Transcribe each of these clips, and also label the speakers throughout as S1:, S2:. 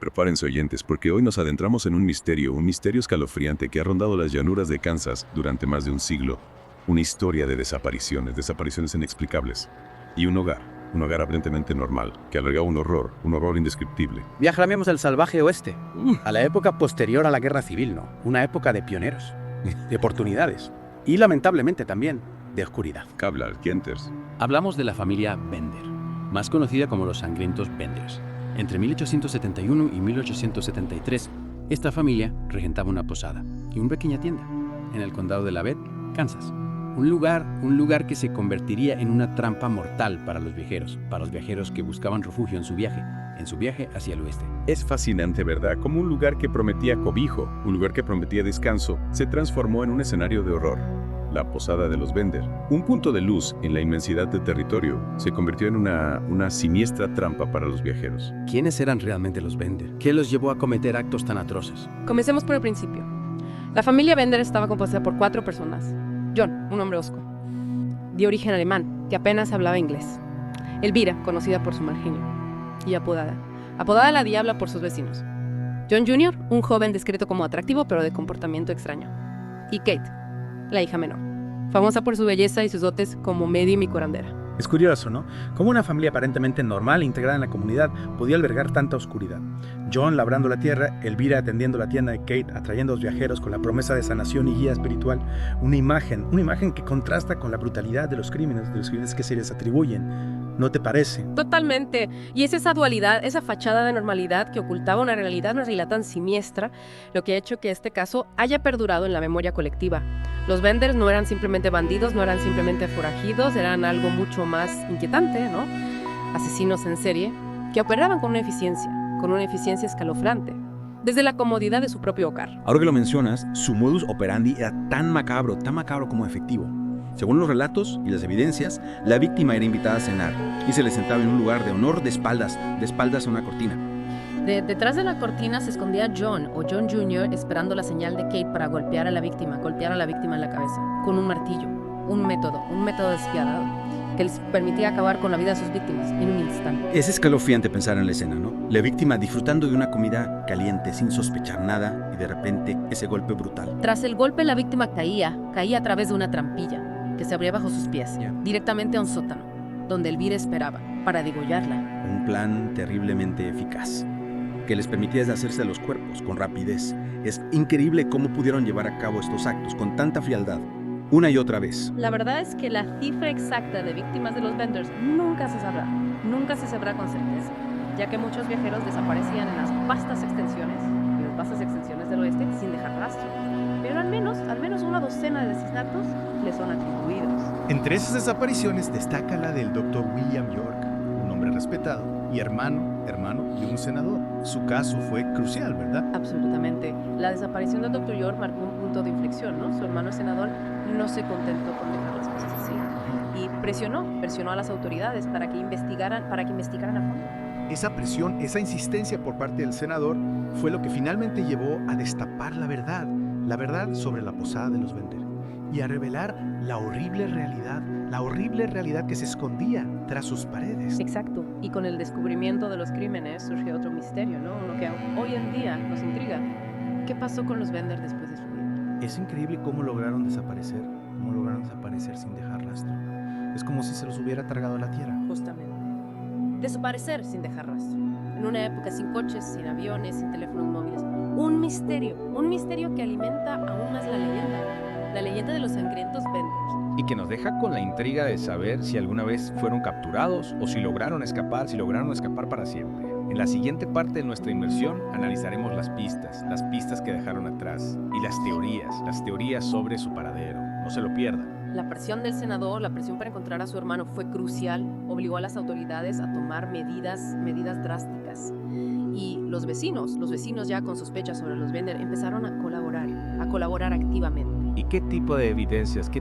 S1: Prepárense oyentes, porque hoy nos adentramos en un misterio escalofriante que ha rondado las llanuras de Kansas durante más de un siglo. Una historia de desapariciones inexplicables. Y un hogar aparentemente normal, que albergaba un horror indescriptible.
S2: Viajaremos al salvaje oeste, a la época posterior a la guerra civil, ¿no? Una época de pioneros, de oportunidades y lamentablemente también de oscuridad.
S1: Cablar, Kienters.
S3: Hablamos de la familia Bender, más conocida como los sangrientos Benders. Entre 1871 y 1873, esta familia regentaba una posada y una pequeña tienda en el condado de Lavette, Kansas. Un lugar que se convertiría en una trampa mortal para los viajeros que buscaban refugio en su viaje hacia el oeste.
S1: Es fascinante, ¿verdad? Como un lugar que prometía cobijo, un lugar que prometía descanso, se transformó en un escenario de horror. La posada de los Bender, un punto de luz en la inmensidad del territorio, se convirtió en una siniestra trampa para los viajeros.
S3: ¿Quiénes eran realmente los Bender? ¿Qué los llevó a cometer actos tan atroces?
S4: Comencemos por el principio. La familia Bender estaba compuesta por 4 personas. John, un hombre hosco, de origen alemán, que apenas hablaba inglés. Elvira, conocida por su mal genio, y apodada la Diabla por sus vecinos. John Jr., un joven descrito como atractivo pero de comportamiento extraño. Y Kate, la hija menor, famosa por su belleza y sus dotes como medium y curandera.
S5: Es curioso, ¿no? Cómo una familia aparentemente normal e integrada en la comunidad podía albergar tanta oscuridad. John labrando la tierra, Elvira atendiendo la tienda de Kate, atrayendo a los viajeros con la promesa de sanación y guía espiritual. Una imagen que contrasta con la brutalidad de los crímenes que se les atribuyen. ¿No te parece?
S4: Totalmente. Y es esa dualidad, esa fachada de normalidad que ocultaba una realidad tan siniestra, lo que ha hecho que este caso haya perdurado en la memoria colectiva. Los Benders no eran simplemente bandidos, no eran simplemente forajidos, eran algo mucho más inquietante, ¿no? Asesinos en serie que operaban con una eficiencia escalofriante, desde la comodidad de su propio hogar.
S6: Ahora que lo mencionas, su modus operandi era tan macabro como efectivo. Según los relatos y las evidencias, la víctima era invitada a cenar y se le sentaba en un lugar de honor de espaldas a una cortina.
S4: Detrás de la cortina se escondía John o John Jr. esperando la señal de Kate para golpear a la víctima en la cabeza, con un martillo, un método despiadado, que les permitía acabar con la vida de sus víctimas en un instante.
S6: Es escalofriante pensar en la escena, ¿no? La víctima disfrutando de una comida caliente sin sospechar nada y de repente ese golpe brutal.
S4: Tras el golpe la víctima caía a través de una trampilla que se abría bajo sus pies, directamente a un sótano, donde Elvira esperaba para degollarla.
S6: Un plan terriblemente eficaz, que les permitía deshacerse de los cuerpos con rapidez. Es increíble cómo pudieron llevar a cabo estos actos con tanta frialdad, una y otra vez.
S4: La verdad es que la cifra exacta de víctimas de los Benders nunca se sabrá con certeza, ya que muchos viajeros desaparecían en las vastas extensiones del oeste sin dejar rastro. Pero al menos una docena de asesinatos le son atribuidos.
S7: Entre esas desapariciones destaca la del Dr. William York, un hombre respetado y hermano de un senador. Su caso fue crucial, ¿verdad?
S4: Absolutamente. La desaparición del Dr. York marcó un punto de inflexión, ¿no? Su hermano senador no se contentó con dejar las cosas así y presionó a las autoridades para que investigaran a fondo.
S7: Esa presión, esa insistencia por parte del senador fue lo que finalmente llevó a destapar la verdad sobre la posada de los Bender y a revelar la horrible realidad que se escondía tras sus paredes.
S4: Exacto, y con el descubrimiento de los crímenes surgió otro misterio, ¿no? Uno que hoy en día nos intriga. ¿Qué pasó con los Bender después de su vida?
S5: Es increíble cómo lograron desaparecer sin dejar rastro. Es como si se los hubiera tragado la tierra.
S4: Justamente. Desaparecer sin dejar rastro. En una época sin coches, sin aviones, sin teléfonos móviles. Un misterio que alimenta aún más la leyenda de los sangrientos Benders.
S8: Y que nos deja con la intriga de saber si alguna vez fueron capturados o si lograron escapar para siempre. En la siguiente parte de nuestra inmersión analizaremos las pistas que dejaron atrás y las teorías sobre su paradero. No se lo pierdan.
S4: La presión del senador, la presión para encontrar a su hermano fue crucial, obligó a las autoridades a tomar medidas drásticas. Y los vecinos ya con sospechas sobre los Bender empezaron a colaborar activamente.
S8: ¿Y qué tipo de evidencias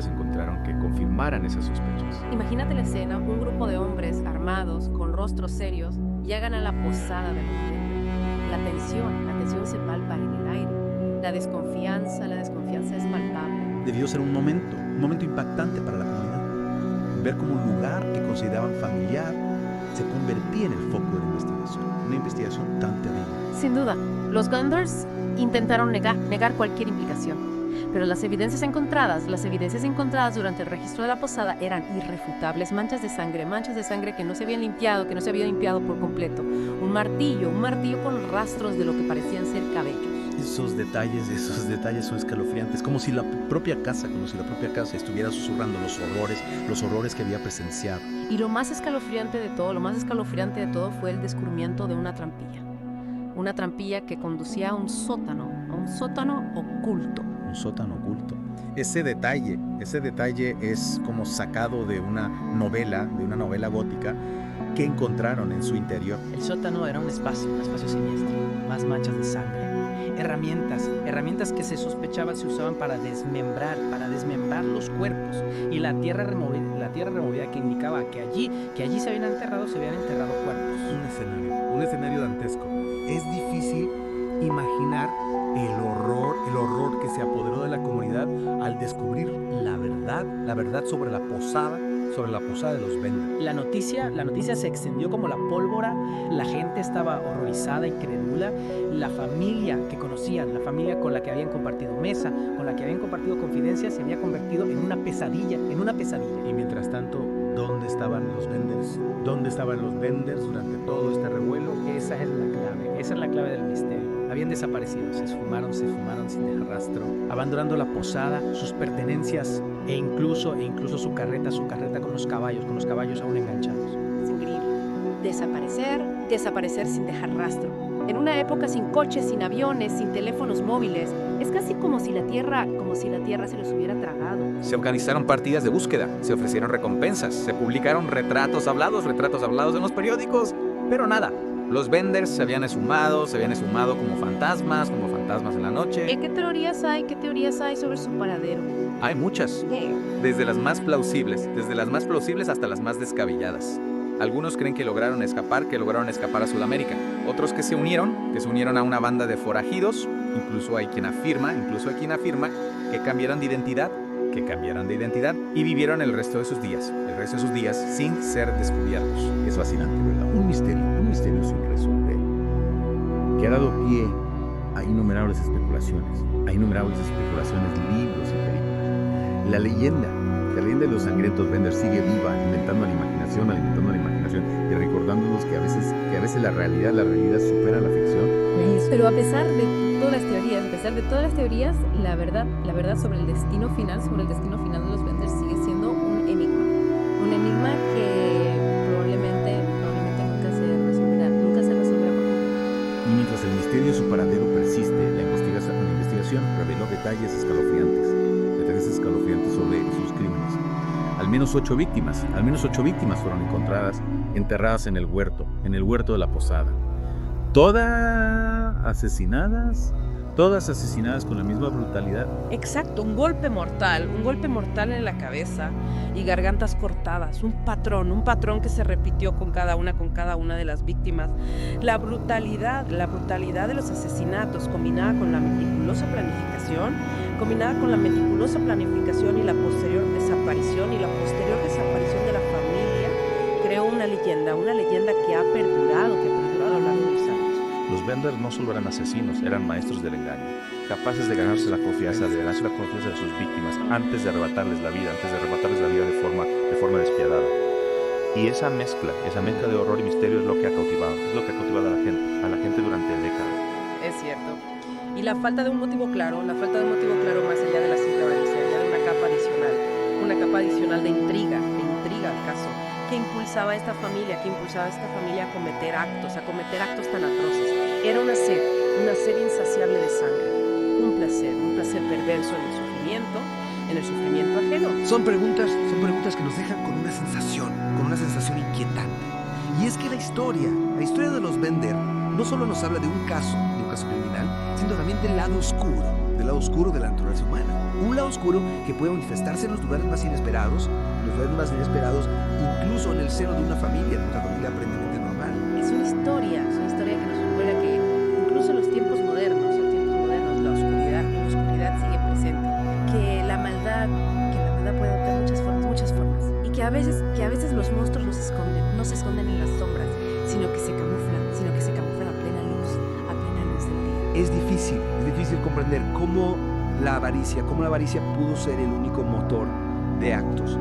S8: encontraron que confirmaran esas sospechas?
S4: Imagínate la escena, un grupo de hombres armados, con rostros serios, llegan a la posada de los Bender. La tensión se palpa en el aire. La desconfianza es palpable.
S5: Debió ser un momento impactante para la comunidad. Ver como un lugar que consideraban familiar
S7: se convertía en el foco de la investigación. Una investigación tan terrible.
S4: Sin duda, los Benders intentaron negar cualquier implicación. Pero las evidencias encontradas durante el registro de la posada eran irrefutables. Manchas de sangre que no se habían limpiado, por completo. Un martillo con rastros de lo que parecían ser cabellos.
S2: Esos detalles son escalofriantes, como si la propia casa estuviera susurrando los horrores que había presenciado.
S4: Y lo más escalofriante de todo fue el descubrimiento de una trampilla que conducía a un sótano oculto.
S5: Un sótano oculto. Ese detalle es como sacado de una novela gótica que encontraron en su interior.
S9: El sótano era un espacio siniestro, más manchas de sangre, herramientas que se sospechaba se usaban para desmembrar los cuerpos, y la tierra removida que indicaba que allí se habían enterrado cuerpos.
S7: Un escenario dantesco. Es difícil imaginar el horror que se apoderó de la comunidad al descubrir la verdad sobre la posada de los Bender.
S9: La noticia se extendió como la pólvora, la gente estaba horrorizada y crédula, la familia que conocían, la familia con la que habían compartido mesa, con la que habían compartido confidencias, se había convertido en una pesadilla.
S7: Y mientras tanto, ¿dónde estaban los Benders? ¿Dónde estaban los Benders durante todo este revuelo?
S9: Esa es la clave del misterio. Habían desaparecido, se esfumaron sin dejar rastro, abandonando la posada, sus pertenencias e incluso su carreta con los caballos aún enganchados.
S4: Es increíble. Desaparecer sin dejar rastro. En una época sin coches, sin aviones, sin teléfonos móviles, es casi como si la tierra se los hubiera tragado.
S8: Se organizaron partidas de búsqueda, se ofrecieron recompensas, se publicaron retratos hablados en los periódicos, pero nada. Los Benders se habían esfumado como fantasmas en la noche.
S4: ¿Qué teorías hay sobre su paradero?
S8: Hay muchas,
S4: ¿Qué?
S8: desde las más plausibles hasta las más descabelladas. Algunos creen que lograron escapar a Sudamérica. Otros que se unieron a una banda de forajidos. Incluso hay quien afirma que cambiaran de identidad y vivieron el resto de sus días sin ser descubiertos.
S1: Es fascinante, ¿verdad? Un misterio sin resolver, que ha dado pie a innumerables especulaciones, libros y películas. La leyenda de los sangrientos Benders sigue viva, alimentando la imaginación y recordándonos que a veces la realidad supera la ficción.
S4: Pero a pesar de todas las teorías, la verdad sobre el destino final de los Benders sigue siendo un enigma que probablemente nunca se resolverá.
S1: Y mientras el misterio de su paradero persiste, la investigación reveló detalles escalofriantes sobre sus crímenes. Al menos 8 víctimas fueron enterradas en el huerto de la posada. Todas asesinadas con la misma brutalidad.
S10: Exacto, un golpe mortal en la cabeza y gargantas cortadas, un patrón que se repitió con cada una de las víctimas. La brutalidad de los asesinatos combinada con la meticulosa planificación y la posterior desaparición de la familia creó una leyenda que ha perdurado a lo largo de los años.
S11: Los Bender no solo eran asesinos, eran maestros del engaño, capaces de ganarse la confianza de sus víctimas antes de arrebatarles la vida de forma despiadada. Y esa mezcla de horror y misterio es lo que ha cautivado a la gente durante décadas.
S10: Es cierto. Y la falta de un motivo claro más allá de la simple avaricia, allá de una capa adicional de intriga al caso, que impulsaba a esta familia a cometer actos tan atroces. Era una sed insaciable de sangre, un placer perverso en el sufrimiento ajeno.
S12: Son preguntas que nos dejan con una sensación inquietante. Y es que la historia de los Bender no solo nos habla de un caso criminal, sino también del lado oscuro de la naturaleza humana. Un lado oscuro que puede manifestarse en los lugares más inesperados, incluso en el seno de una familia aparentemente normal.
S10: Es una historia que nos recuerda que incluso en los tiempos modernos, la oscuridad sigue presente, que la maldad puede adoptar muchas formas, y que a veces los monstruos no se esconden en las sombras,
S12: es difícil comprender cómo la avaricia pudo ser el único motor de actos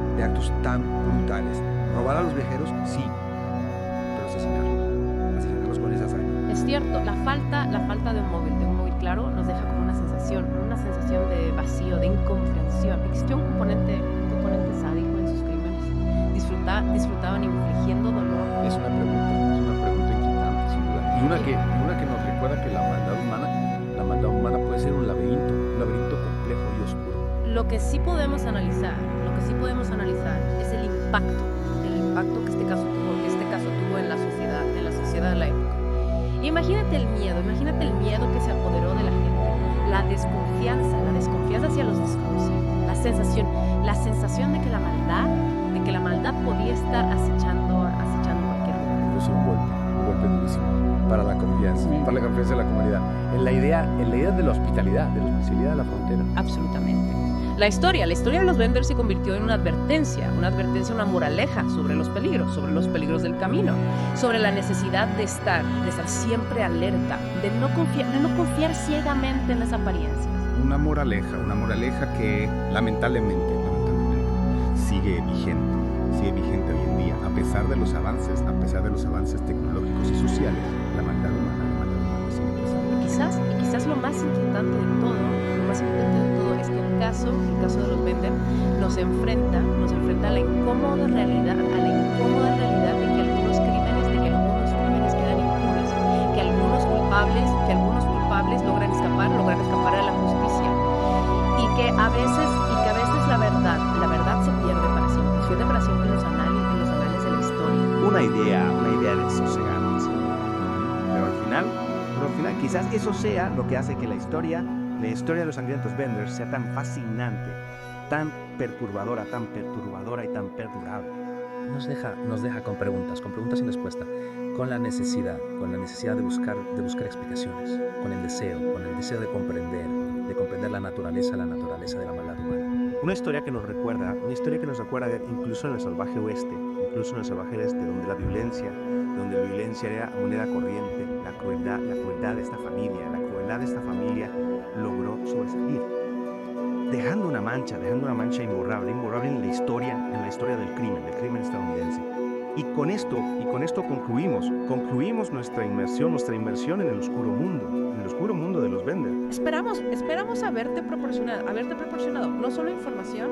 S12: tan brutales. Robar a los viajeros, sí, pero asesinarlos con esa hazaña.
S4: Es cierto, la falta de un móvil claro, nos deja como una sensación de vacío, de incomprensión. Existió un componente sádico en sus crímenes. Disfrutaban infligiendo dolor.
S8: Es una pregunta inquietante, sin duda. Y una que nos recuerda que la maldad humana puede ser un laberinto complejo y oscuro.
S4: Lo que sí podemos analizar es el impacto que este caso tuvo en la sociedad de la época. Imagínate el miedo que se apoderó de la gente, la desconfianza hacia los desconocidos, la sensación de que la maldad podía estar acechando cualquier lugar.
S8: Es un golpe durísimo para la confianza de la comunidad. En la idea de la hospitalidad, de la frontera.
S4: Absolutamente. La historia de los Bender se convirtió en una advertencia, una moraleja sobre los peligros del camino, sobre la necesidad de estar siempre alerta, de no confiar ciegamente en las apariencias.
S5: Una moraleja que lamentablemente sigue vigente hoy en día, a pesar de los avances tecnológicos y sociales. La maldad humana sigue presente.
S4: Y quizás lo más inquietante de todo es que el caso de los Bender nos enfrenta a la incómoda realidad de que algunos crímenes quedan impunes, que algunos culpables logran escapar a la justicia, y que a veces la verdad se pierde para siempre en los anales de la historia.
S13: Una idea de sosegarnos. Pero al final quizás eso sea lo que hace que la historia de los sangrientos Bender sea tan fascinante, tan perturbadora y tan perdurable.
S9: Nos deja con preguntas sin respuesta, con la necesidad de buscar explicaciones, con el deseo de comprender la naturaleza de la maldad humana.
S13: Una historia que nos recuerda incluso en el salvaje oeste, donde la violencia era moneda corriente, la crueldad de esta familia logró sobresalir, dejando una mancha imborrable en la historia del crimen estadounidense. Y con esto concluimos nuestra inmersión en el oscuro mundo de los Bender.
S10: Esperamos haberte proporcionado no solo información,